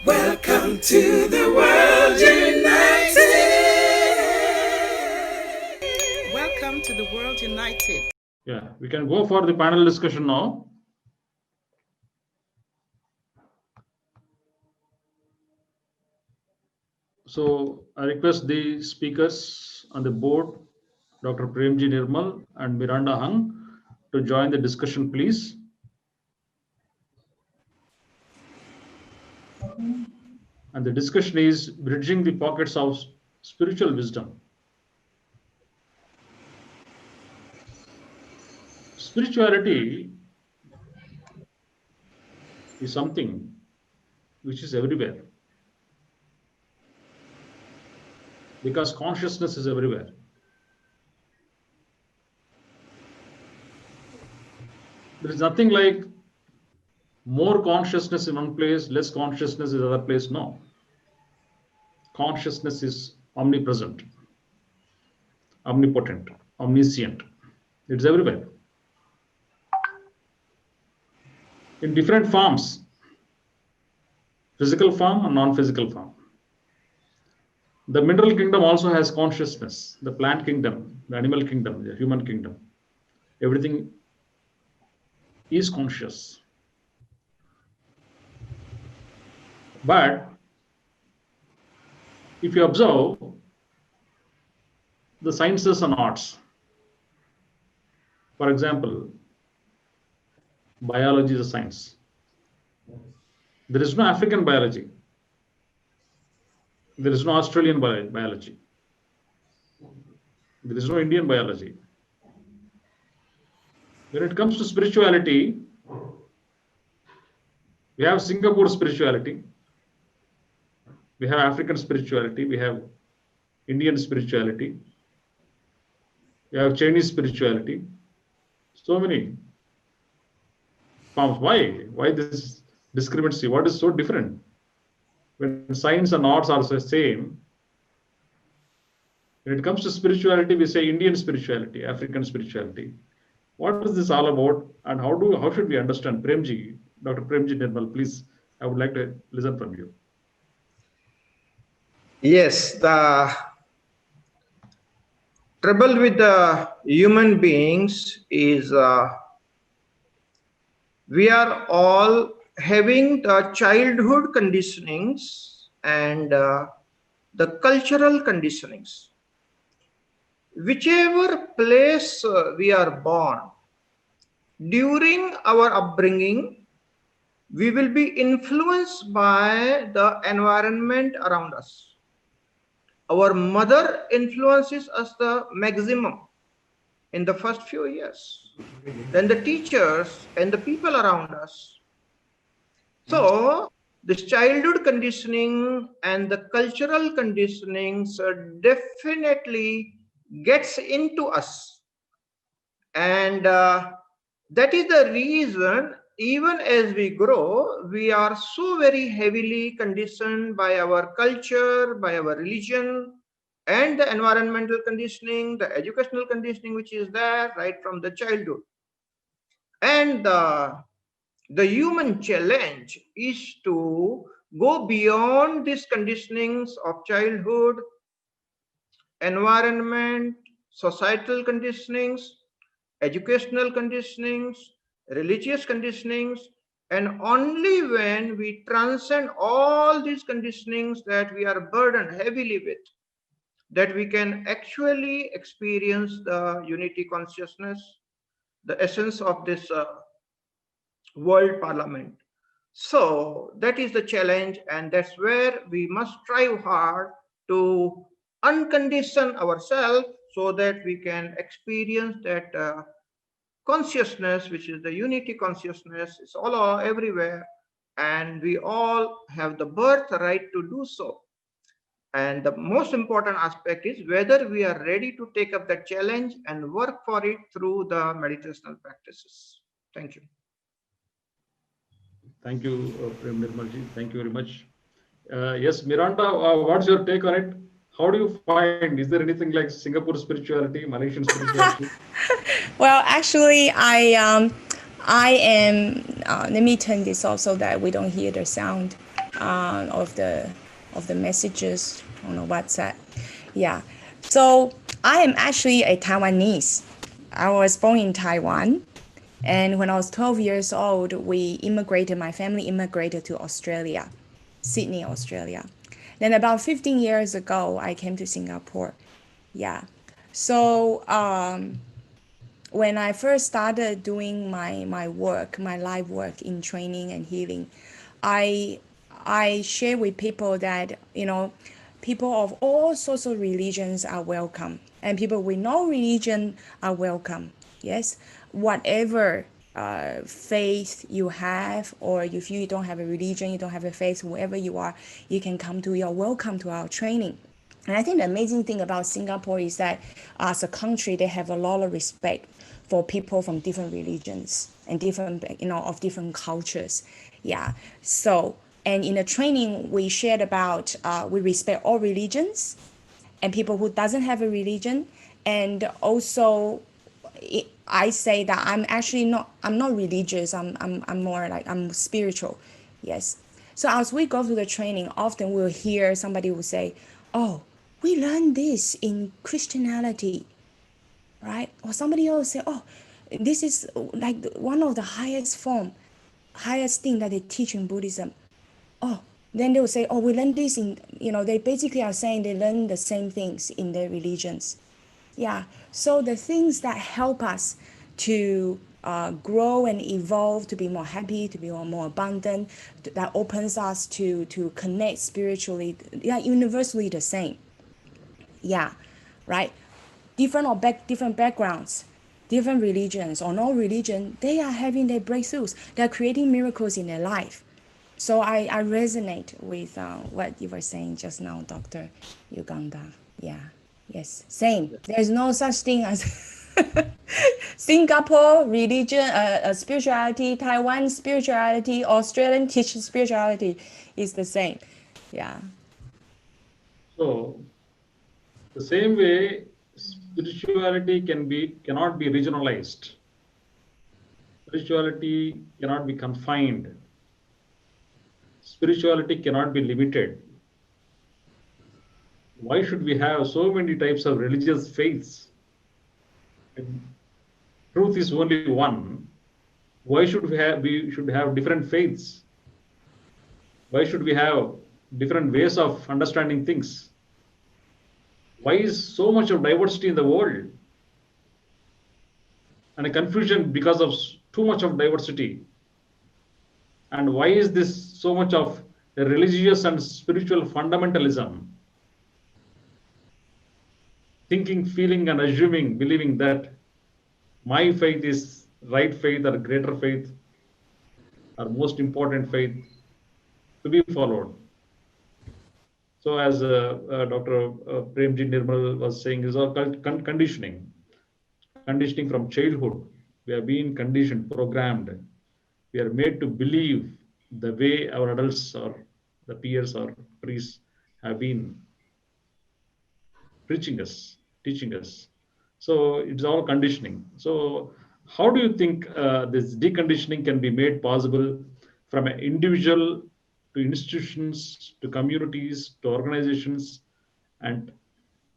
Welcome to the world united. Welcome to the world united. Yeah, we can go for the panel discussion now. So I request the speakers on the board, Dr. PREMJI NIRMAL and Miranda Hung, to join the discussion, please. And the discussion is bridging the pockets of spiritual wisdom. Spirituality is something which is everywhere, because consciousness is everywhere. There is nothing like more consciousness in one place, less consciousness in another place. No. Consciousness is omnipresent, omnipotent, omniscient. It's everywhere. In different forms, physical form and non-physical form. The mineral kingdom also has consciousness, the plant kingdom, the animal kingdom, the human kingdom. Everything is conscious. But if you observe the sciences and arts, for example, biology is a science. There is no African biology. There is no Australian biology. There is no Indian biology. When it comes to spirituality, we have Singapore spirituality, we have African spirituality, we have Indian spirituality, we have Chinese spirituality. So many forms. Why this discrepancy? What is so different? When science and arts are the same, when it comes to spirituality, we say Indian spirituality, African spirituality. What is this all about, and how should we understand? PREMJI, Dr. PREMJI NIRMAL, please, I would like to listen from you. Yes, the trouble with the human beings is we are all having the childhood conditionings and the cultural conditionings. Whichever place we are born, during our upbringing, we will be influenced by the environment around us. Our mother influences us the maximum in the first few years. Then the teachers and the people around us. So this childhood conditioning and the cultural conditionings definitely gets into us. And that is the reason, even as we grow, we are so very heavily conditioned by our culture, by our religion, and the environmental conditioning, the educational conditioning, which is there right from the childhood. And the human challenge is to go beyond these conditionings of childhood, environment, societal conditionings, educational conditionings, religious conditionings, and only when we transcend all these conditionings that we are burdened heavily with, that we can actually experience the unity consciousness, the essence of this world parliament. So that is the challenge, and that's where we must strive hard to uncondition ourselves so that we can experience that consciousness, which is the unity consciousness. It's all everywhere, and we all have the birthright to do so. And the most important aspect is whether we are ready to take up that challenge and work for it through the meditational practices. Thank you. Thank you, Prem Nirmalji. Thank you very much. Yes, Miranda, what's your take on it? How do you find, is there anything like Singapore spirituality, Malaysian spirituality? Well, actually, I am, let me turn this off so that we don't hear the sound. of the messages on the WhatsApp. Yeah. So I am actually a Taiwanese. I was born in Taiwan. And when I was 12 years old, my family immigrated to Australia, Sydney, Australia. Then about 15 years ago, I came to Singapore. Yeah. So when I first started doing my work, my life work in training and healing, I share with people that, people of all sorts of religions are welcome, and people with no religion are welcome. Yes, whatever faith you have, or if you don't have a religion, you don't have a faith, whoever you are, you're welcome to our training. And I think the amazing thing about Singapore is that as a country, they have a lot of respect for people from different religions and different, of different cultures. Yeah. So, and in the training, we shared about we respect all religions and people who doesn't have a religion. And also, I say that I'm not religious. I'm more like I'm spiritual. Yes. So as we go through the training, often we'll hear somebody will say, "Oh, we learned this in Christianity," right? Or somebody else say, "Oh, this is like one of the highest thing that they teach in Buddhism." Oh, then they will say, "Oh, we learned this in," they basically are saying they learn the same things in their religions. Yeah. So the things that help us to grow and evolve, to be more happy, to be more abundant, that opens us to connect spiritually, yeah, universally the same. Yeah, right. Different backgrounds, different religions or no religion, they are having their breakthroughs. They're creating miracles in their life. So I resonate with what you were saying just now, Dr. Yugandhar. Yeah. Yes. Same. There's no such thing as Singapore religion, spirituality, Taiwan spirituality, Australian teaching spirituality is the same. Yeah. So the same way, spirituality cannot be regionalized. Spirituality cannot be confined. Spirituality cannot be limited. Why should we have so many types of religious faiths? Truth is only one. Why should we should have different faiths? Why should we have different ways of understanding things? Why is so much of diversity in the world? And a confusion because of too much of diversity. And why is this so much of a religious and spiritual fundamentalism? Thinking, feeling, and assuming, believing that my faith is right faith or greater faith or most important faith to be followed. So as Dr. PREMJI NIRMAL was saying, is all conditioning from childhood. We have been conditioned, programmed. We are made to believe the way our adults or the peers or priests have been preaching us, teaching us. So it's all conditioning. So how do you think this deconditioning can be made possible from an individual to institutions, to communities, to organizations, and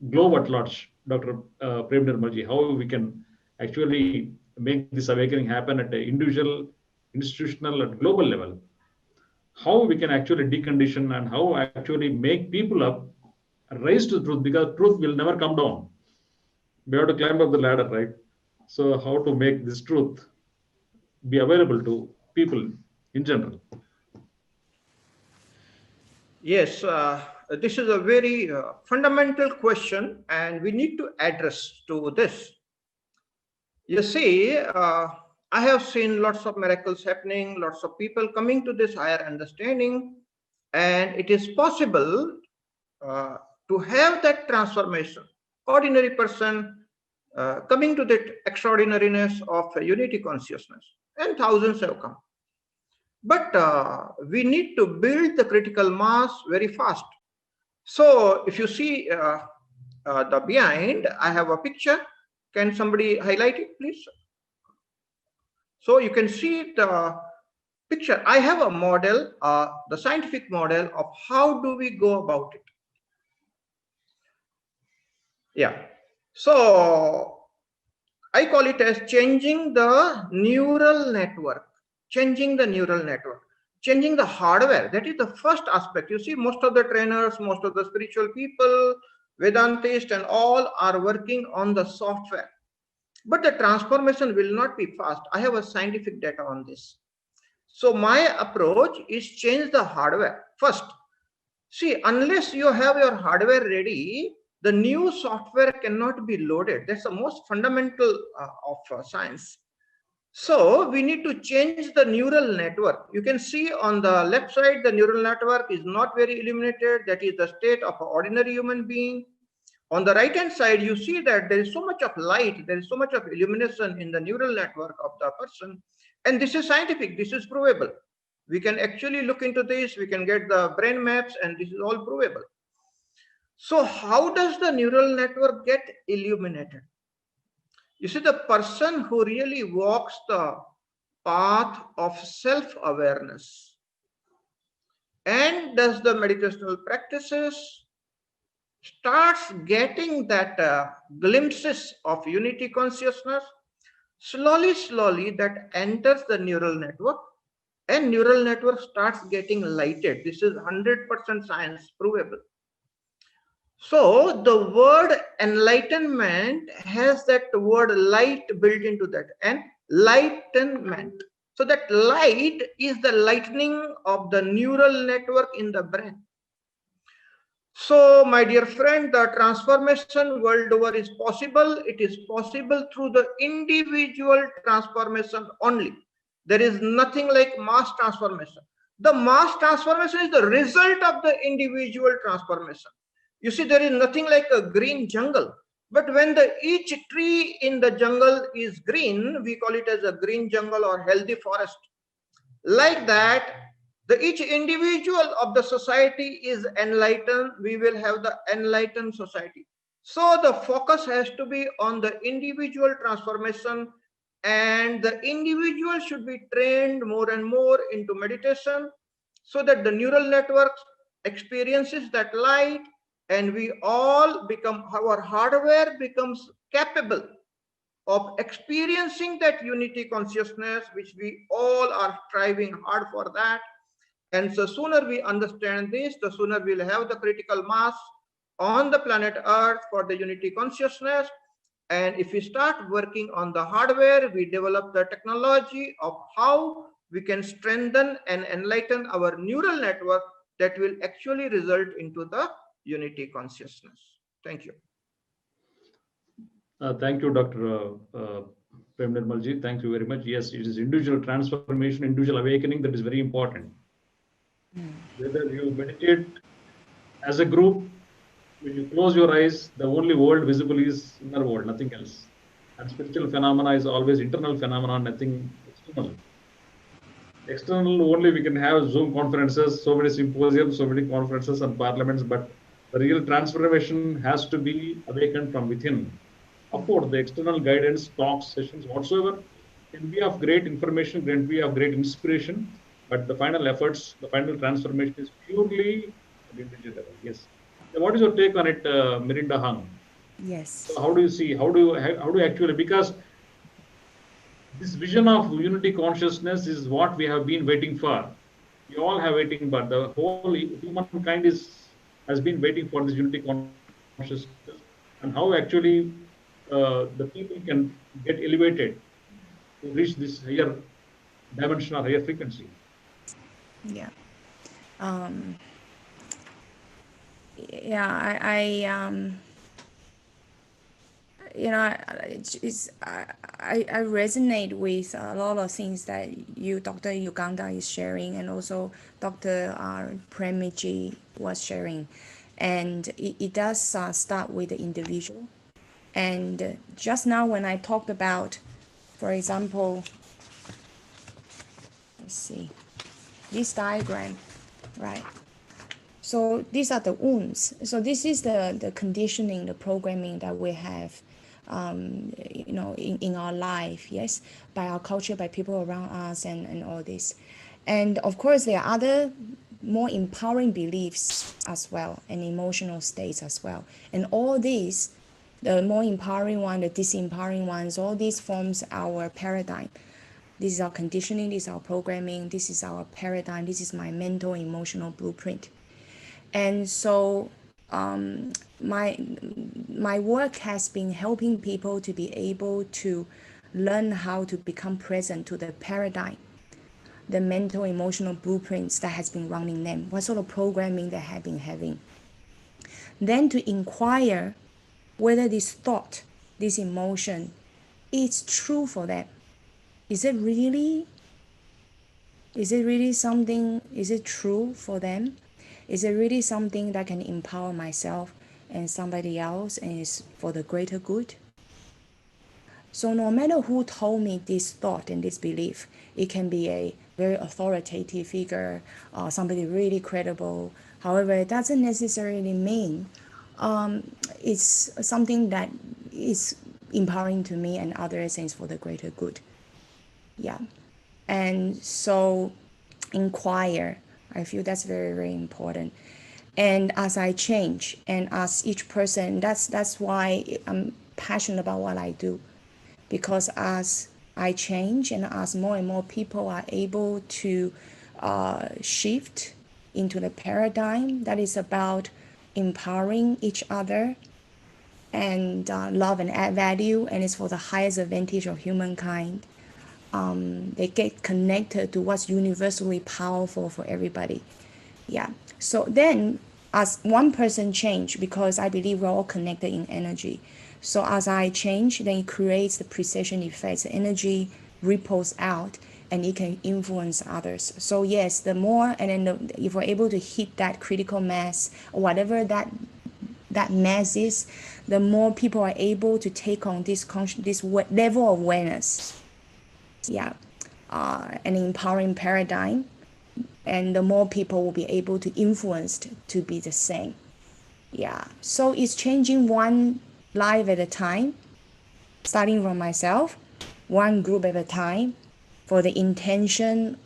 globe at large, Dr. Prem Nirmal, how we can actually make this awakening happen at an individual, institutional, and global level? How we can actually decondition and how actually make people up, rise to truth, because truth will never come down. We have to climb up the ladder, right? So how to make this truth be available to people in general? Yes, this is a very fundamental question, and we need to address to this. You see, I have seen lots of miracles happening, lots of people coming to this higher understanding, and it is possible to have that transformation. Ordinary person coming to that extraordinariness of unity consciousness, and thousands have come. But we need to build the critical mass very fast. So if you see the behind, I have a picture. Can somebody highlight it, please? So you can see the picture. I have a model, the scientific model of how do we go about it. Yeah. So I call it as changing the neural network, changing the neural network, changing the hardware. That is the first aspect. You see, most of the trainers, most of the spiritual people, Vedantists and all are working on the software. But the transformation will not be fast. I have a scientific data on this. So my approach is change the hardware first. See, unless you have your hardware ready, the new software cannot be loaded. That's the most fundamental of science. So we need to change the neural network. You can see on the left side, the neural network is not very illuminated. That is the state of an ordinary human being. On the right hand side, you see that there is so much of light, there is so much of illumination in the neural network of the person. And this is scientific, this is provable. We can actually look into this, we can get the brain maps, and this is all provable. So how does the neural network get illuminated? You see, the person who really walks the path of self-awareness and does the meditational practices, starts getting that glimpses of unity consciousness, slowly that enters the neural network, and neural network starts getting lighted. This is 100% science provable. So the word enlightenment has that word light built into that, and enlightenment. So that light is the lightening of the neural network in the brain. So, my dear friend, the transformation world over is possible. It is possible through the individual transformation only. There is nothing like mass transformation. The mass transformation is the result of the individual transformation. You see, there is nothing like a green jungle. But when each tree in the jungle is green, we call it as a green jungle or healthy forest. Like that, each individual of the society is enlightened, we will have the enlightened society. So the focus has to be on the individual transformation, and the individual should be trained more and more into meditation so that the neural network experiences that light, and we all become, our hardware becomes capable of experiencing that unity consciousness, which we all are striving hard for that. And so sooner we understand this, the sooner we'll have the critical mass on the planet Earth for the unity consciousness. And if we start working on the hardware, we develop the technology of how we can strengthen and enlighten our neural network that will actually result into the unity consciousness. Thank you. Thank you, Dr. PREMJI NIRMAL Ji. Thank you very much. Yes, it is individual transformation, individual awakening that is very important. Whether you meditate as a group, when you close your eyes, the only world visible is inner world, nothing else. And spiritual phenomena is always internal phenomena, nothing external. External only we can have Zoom conferences, so many symposiums, so many conferences and parliaments, but the real transformation has to be awakened from within. Of course, the external guidance, talks, sessions, whatsoever can be of great information, can be of great inspiration, but the final efforts, the final transformation is purely at the individual level. Yes. So what is your take on it, Mirinda Hung? Yes. So how do you see? How do you actually, because this vision of unity consciousness is what we have been waiting for. We all have waiting, but the whole humankind has been waiting for this unity consciousness, and how actually the people can get elevated to reach this higher dimension or higher frequency. Yeah. Yeah, I you know, I resonate with a lot of things that you, Dr. Yugandhar, is sharing, and also Dr. PREMJI was sharing. And it does start with the individual. And just now when I talked about, for example, let's see, this diagram, right? So these are the wounds. So this is the conditioning, the programming that we have, in our life, yes, by our culture, by people around us, and all this. And of course, there are other more empowering beliefs as well and emotional states as well. And all these, the more empowering one, the disempowering ones, all these forms our paradigm. This is our conditioning, this is our programming, this is our paradigm, this is my mental emotional blueprint. And so my work has been helping people to be able to learn how to become present to the paradigm, the mental emotional blueprints that has been running them, what sort of programming they have been having. Then to inquire whether this thought, this emotion is true for them. Is it really something, is it true for them? Is it really something that can empower myself and somebody else and is for the greater good? So no matter who told me this thought and this belief, it can be a very authoritative figure or somebody really credible. However, it doesn't necessarily mean it's something that is empowering to me and others and is for the greater good. Yeah. And so inquire. I feel that's very, very important. And as I change and as each person, that's why I'm passionate about what I do. Because as I change and as more and more people are able to shift into the paradigm that is about empowering each other and love and add value, and it's for the highest advantage of humankind. They get connected to what's universally powerful for everybody. Yeah. So then as one person change, because I believe we're all connected in energy. So as I change, then it creates the precession effects. The energy ripples out and it can influence others. So yes, the more, and then if we're able to hit that critical mass or whatever that mass is, the more people are able to take on this level of awareness. Yeah, an empowering paradigm, and the more people will be able to influence to be the same. Yeah, so it's changing one life at a time, starting from myself, one group at a time, for the intention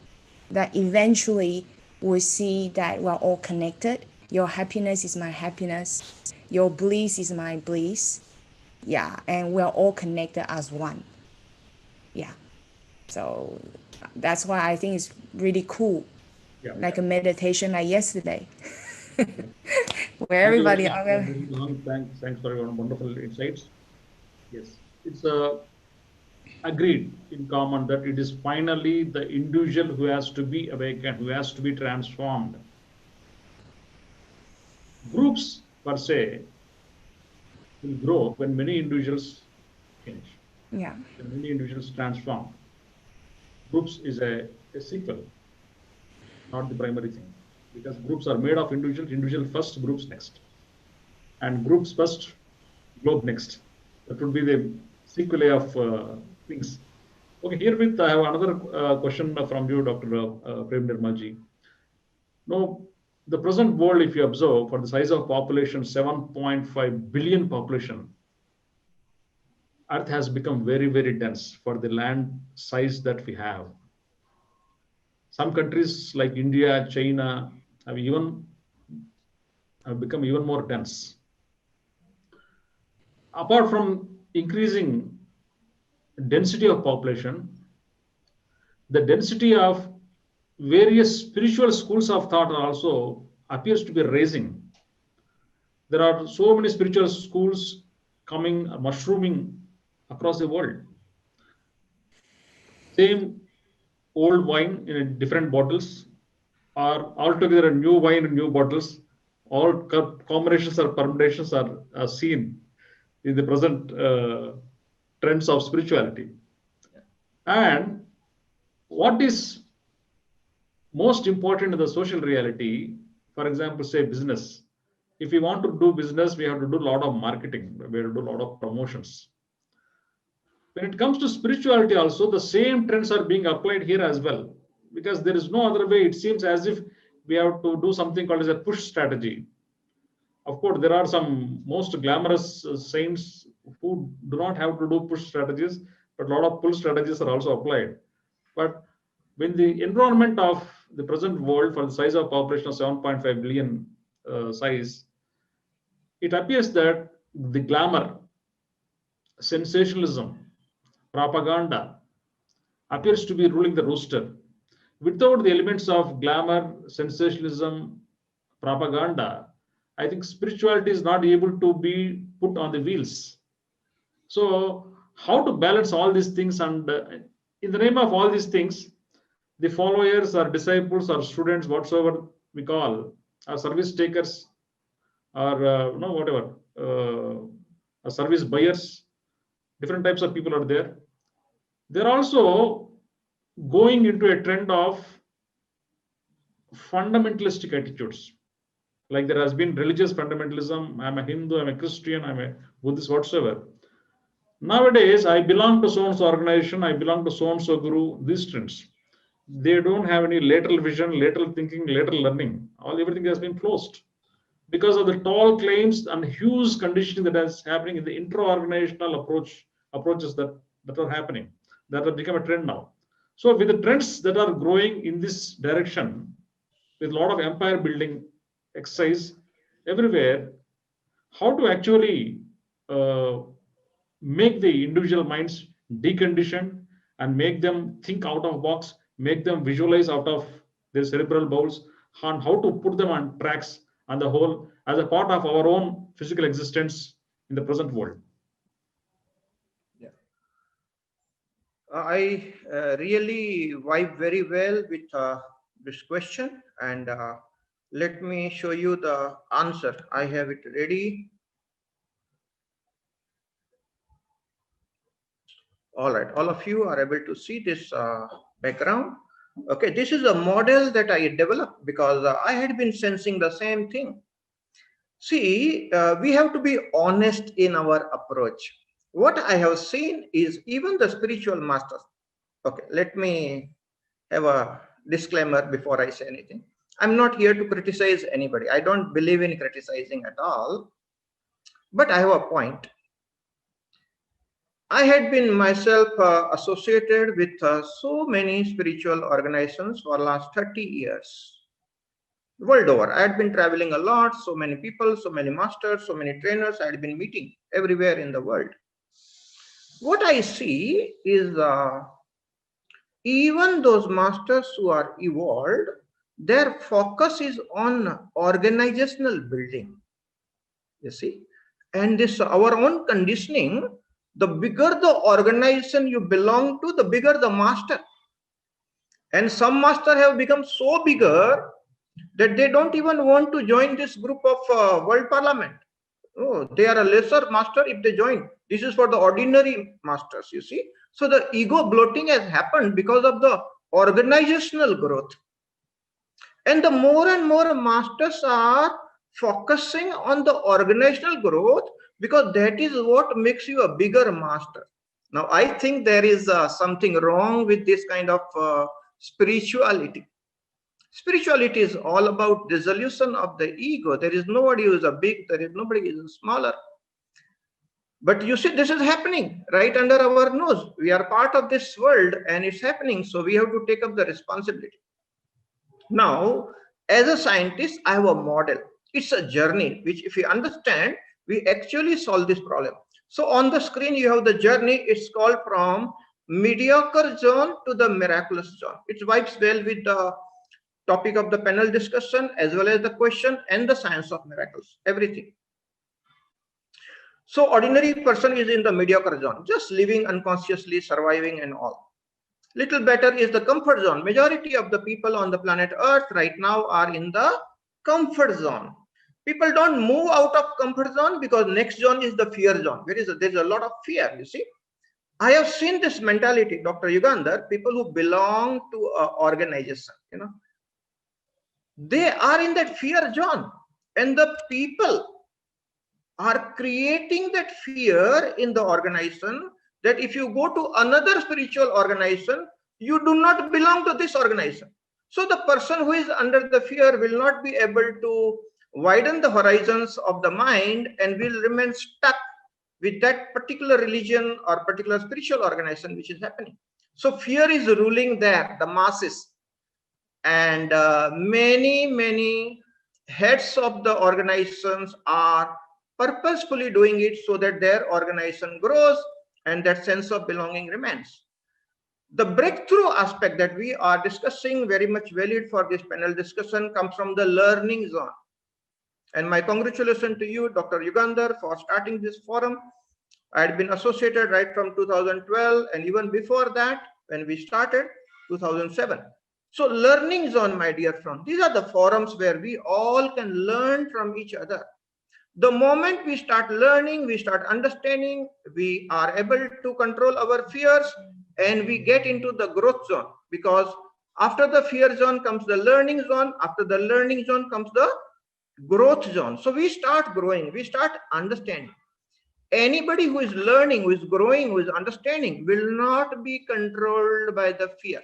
that eventually we'll see that we're all connected. Your happiness is my happiness, your bliss is my bliss. Yeah, and we're all connected as one. Yeah. So that's why I think it's really cool. Yeah. Like a meditation like yesterday. Where everybody Thanks for your wonderful insights. Yes, it's agreed in common that it is finally the individual who has to be awakened, who has to be transformed. Groups per se will grow when many individuals change. Yeah. When many individuals transform. Groups is a sequel, not the primary thing, because groups are made of individual first, groups next, and groups first, globe next. That would be the sequel of things. Okay, herewith I have another question from you, Dr. PREMJI NIRMAL Ji. Now, the present world, if you observe, for the size of population, 7.5 billion population, Earth has become very, very dense for the land size that we have. Some countries like India, China have become even more dense. Apart from increasing density of population, the density of various spiritual schools of thought also appears to be rising. There are so many spiritual schools coming, mushrooming across the world. Same old wine in different bottles, or altogether a new wine in new bottles. All combinations or permutations are seen in the present trends of spirituality. And what is most important in the social reality, for example, say business. If we want to do business, we have to do a lot of marketing, we have to do a lot of promotions. When it comes to spirituality also, the same trends are being applied here as well, because there is no other way. It seems as if we have to do something called as a push strategy. Of course, there are some most glamorous saints who do not have to do push strategies, but a lot of pull strategies are also applied. But when the environment of the present world for the size of population of 7.5 billion size, it appears that the glamour, sensationalism, propaganda appears to be ruling the rooster. Without the elements of glamour, sensationalism, propaganda, I think spirituality is not able to be put on the wheels. So how to balance all these things, and in the name of all these things, the followers or disciples or students, whatsoever we call, are service takers, or whatever, service buyers, different types of people are there. They're also going into a trend of fundamentalistic attitudes. Like there has been religious fundamentalism. I'm a Hindu, I'm a Christian, I'm a Buddhist, whatsoever. Nowadays, I belong to so-and-so organization, I belong to so-and-so guru, these trends. They don't have any lateral vision, lateral thinking, lateral learning. Everything has been closed because of the tall claims and huge conditioning that is happening in the intra-organizational approaches that are happening, that have become a trend now. So with the trends that are growing in this direction, with a lot of empire building exercise everywhere, how to actually make the individual minds deconditioned and make them think out of box, make them visualize out of their cerebral bowls, and how to put them on tracks on the whole as a part of our own physical existence in the present world. Yeah. I really vibe very well with this question, and let me show you the answer. I have it ready. All right, all of you are able to see this background. Okay, this is a model that I developed because I had been sensing the same thing. See, we have to be honest in our approach. What I have seen is even the spiritual masters. Okay, let me have a disclaimer before I say anything. I'm not here to criticize anybody. I don't believe in criticizing at all. But I have a point. I had been myself associated with so many spiritual organizations for the last 30 years. World over. I had been traveling a lot, so many people, so many masters, so many trainers I had been meeting everywhere in the world. What I see is even those masters who are evolved, their focus is on organizational building. You see, and this our own conditioning. The bigger the organization you belong to, the bigger the master. And some masters have become so bigger that they don't even want to join this group of World Parliament. Oh, they are a lesser master if they join. This is for the ordinary masters, you see. So the ego bloating has happened because of the organizational growth. And the more and more masters are focusing on the organizational growth, because that is what makes you a bigger master. Now, I think there is something wrong with this kind of spirituality. Spirituality is all about dissolution of the ego. There is nobody who is a big, there is nobody who is a smaller. But you see, this is happening right under our nose. We are part of this world and it's happening. So we have to take up the responsibility. Now, as a scientist, I have a model. It's a journey, which if you understand, we actually solve this problem. So on the screen, you have the journey. It's called from mediocre zone to the miraculous zone. It vibes well with the topic of the panel discussion, as well as the question and the science of miracles, everything. So ordinary person is in the mediocre zone, just living unconsciously, surviving and all. Little better is the comfort zone. Majority of the people on the planet Earth right now are in the comfort zone. People don't move out of comfort zone because next zone is the fear zone. There's a lot of fear, you see. I have seen this mentality, Dr. Yugandhar, people who belong to an organization, you know, they are in that fear zone, and the people are creating that fear in the organization that if you go to another spiritual organization, you do not belong to this organization. So the person who is under the fear will not be able to widen the horizons of the mind and will remain stuck with that particular religion or particular spiritual organization which is happening. So fear is ruling there, the masses. And many heads of the organizations are purposefully doing it so that their organization grows and that sense of belonging remains. The breakthrough aspect that we are discussing, very much valid for this panel discussion, comes from the learning zone. And my congratulations to you, Dr. Yugandhar, for starting this forum. I had been associated right from 2012, and even before that, when we started, 2007. So learning zone, my dear friend, these are the forums where we all can learn from each other. The moment we start learning, we start understanding, we are able to control our fears, and we get into the growth zone, because after the fear zone comes the learning zone, after the learning zone comes the growth zone. So we start growing, we start understanding. Anybody who is learning, who is growing, who is understanding will not be controlled by the fear.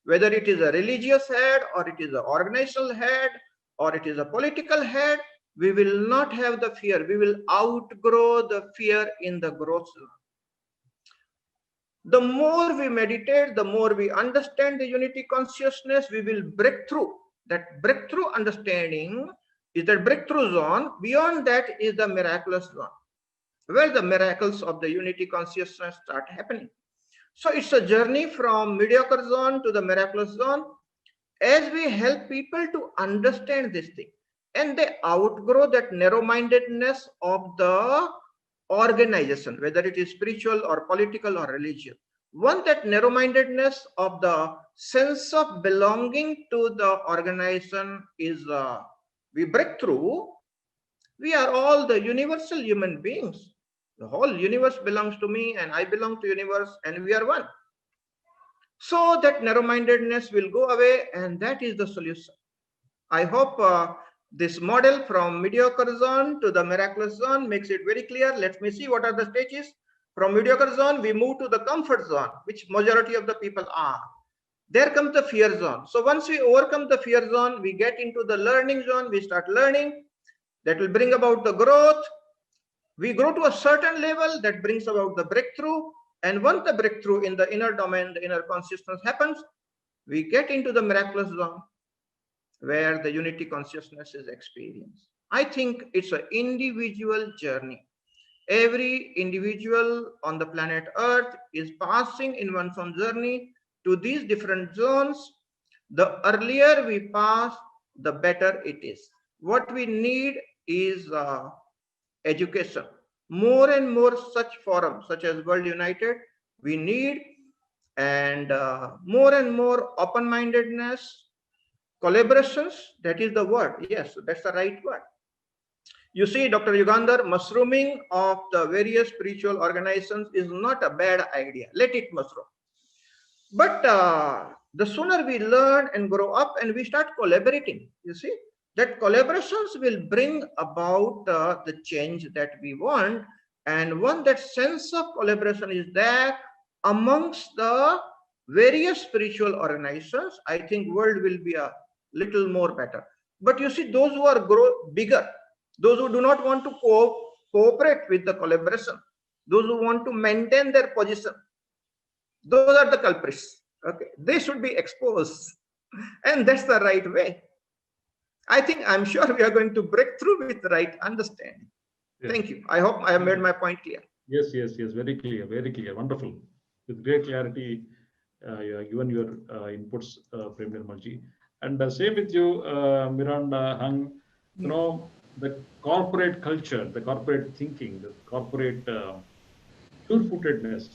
Whether it is a religious head, or it is an organizational head, or it is a political head, we will not have the fear. We will outgrow the fear in the growth zone. The more we meditate, the more we understand the unity consciousness, we will break through. That breakthrough understanding is the breakthrough zone. Beyond that is the miraculous zone, where the miracles of the unity consciousness start happening. So it's a journey from mediocre zone to the miraculous zone as we help people to understand this thing, and they outgrow that narrow-mindedness of the organization, whether it is spiritual or political or religious. One, that narrow-mindedness of the sense of belonging to the organization is we break through. We are all the universal human beings. The whole universe belongs to me, and I belong to universe, and we are one. So that narrow-mindedness will go away, and that is the solution. I hope this model from mediocre zone to the miraculous zone makes it very clear. Let me see what are the stages. From mediocre zone, we move to the comfort zone, which majority of the people are. There comes the fear zone. So once we overcome the fear zone, we get into the learning zone. We start learning. That will bring about the growth. We grow to a certain level that brings about the breakthrough. And once the breakthrough in the inner domain, the inner consciousness happens, we get into the miraculous zone, where the unity consciousness is experienced. I think it's an individual journey. Every individual on the planet Earth is passing in one's own journey to these different zones. The earlier we pass, the better it is. What we need is education. More and more such forums, such as World United, we need, and more open-mindedness, collaborations. That is the word. Yes, that's the right word. You see, Dr. Yugandhar, mushrooming of the various spiritual organizations is not a bad idea. Let it mushroom. But the sooner we learn and grow up and we start collaborating, you see, that collaborations will bring about the change that we want. And when that sense of collaboration is there amongst the various spiritual organizations, I think world will be a little more better. But you see, those who are bigger, those who do not want to cooperate with the collaboration, those who want to maintain their position, those are the culprits. Okay, they should be exposed, and that's the right way. I'm sure we are going to break through with the right understanding. Yes. Thank you. I hope I have made my point clear. Yes, very clear, wonderful. With great clarity, you have given your inputs, PREMJI NIRMAL Ji. And same with you, Miranda Hung. You know, the corporate culture, the corporate thinking, the corporate sure-footedness,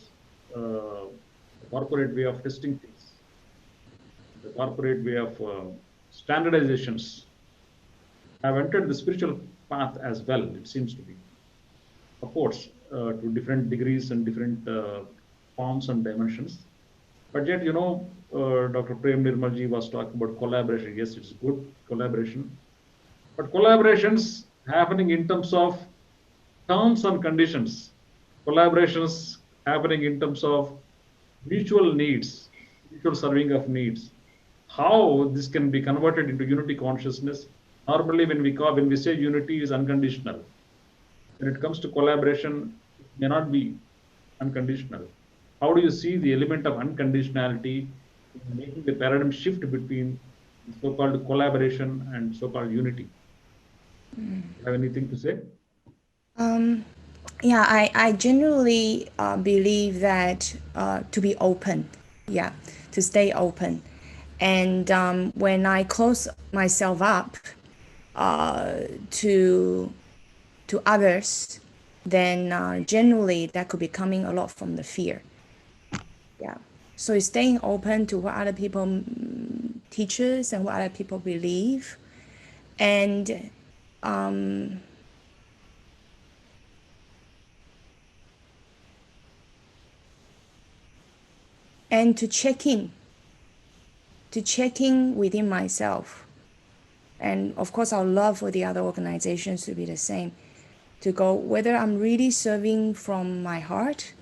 the corporate way of testing things, the corporate way of standardizations have entered the spiritual path as well, it seems to be. Of course, to different degrees and different forms and dimensions. But yet, you know, Dr. PREMJI NIRMAL Ji was talking about collaboration. Yes, it's good collaboration. But collaborations happening in terms of terms and conditions. Collaborations happening in terms of mutual needs, mutual serving of needs. How this can be converted into unity consciousness. Normally, when we say unity is unconditional. When it comes to collaboration, it may not be unconditional. how do you see the element of unconditionality in making the paradigm shift between so-called collaboration and so-called unity? Have anything to say? Yeah, I generally believe that to be open, yeah, to stay open. And when I close myself up to others, then generally that could be coming a lot from the fear. Yeah. So it's staying open to what other people teaches and what other people believe, and and to check in within myself. And of course, I'd love for the other organizations to be the same, to go whether I'm really serving from my heart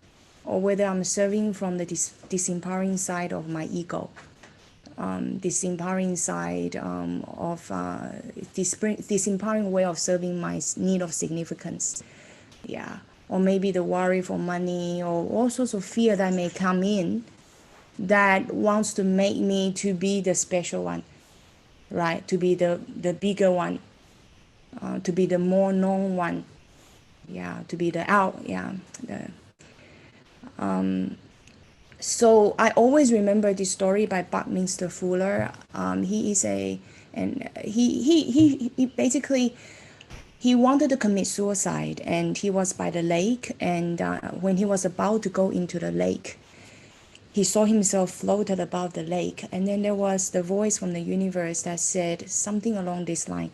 or whether I'm serving from the disempowering side of my ego, disempowering side of disempowering way of serving my need of significance. Yeah. Or maybe the worry for money or all sorts of fear that may come in that wants to make me to be the special one, right? To be the bigger one, to be the more known one, yeah, to be the out, yeah. So I always remember this story by Buckminster Fuller. He is and he basically he wanted to commit suicide, and he was by the lake, and when he was about to go into the lake, he saw himself floated above the lake, and then there was the voice from the universe that said something along this line.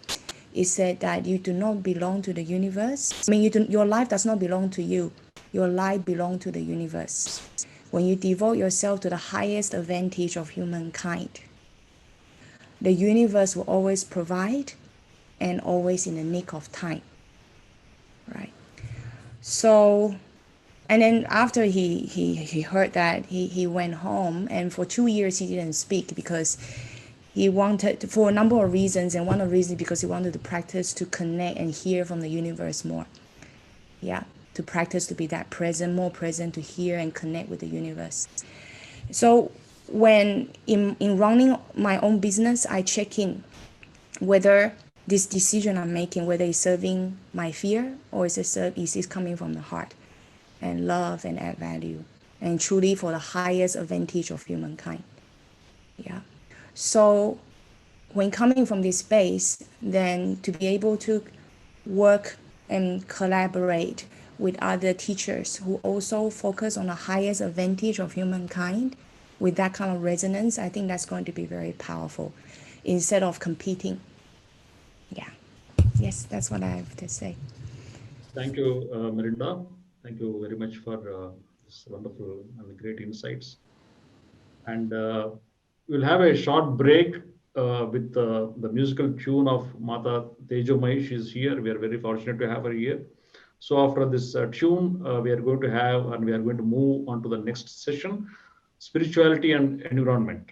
It said that you do not belong to the universe. I mean, your life does not belong to you. Your life belongs to the universe. When you devote yourself to the highest advantage of humankind, the universe will always provide and always in the nick of time, right? So, and then after he heard that, he went home, and for 2 years he didn't speak because he wanted, for a number of reasons, and one of the reasons because he wanted to practice to connect and hear from the universe more. Yeah, to practice to be that present, more present, to hear and connect with the universe. So when in running my own business, I check in whether this decision I'm making, whether it's serving my fear or is it coming from the heart and love and add value and truly for the highest advantage of humankind. Yeah. So when coming from this space, then to be able to work and collaborate with other teachers who also focus on the highest advantage of humankind with that kind of resonance, I think that's going to be very powerful instead of competing. Yeah. Yes, that's what I have to say. Thank you, Mirinda. Thank you very much for this wonderful and great insights. And we'll have a short break with the musical tune of Mata Tejomai. She's here. We are very fortunate to have her here. So after this tune, we are going to have, and we are going to move on to the next session, spirituality and environment.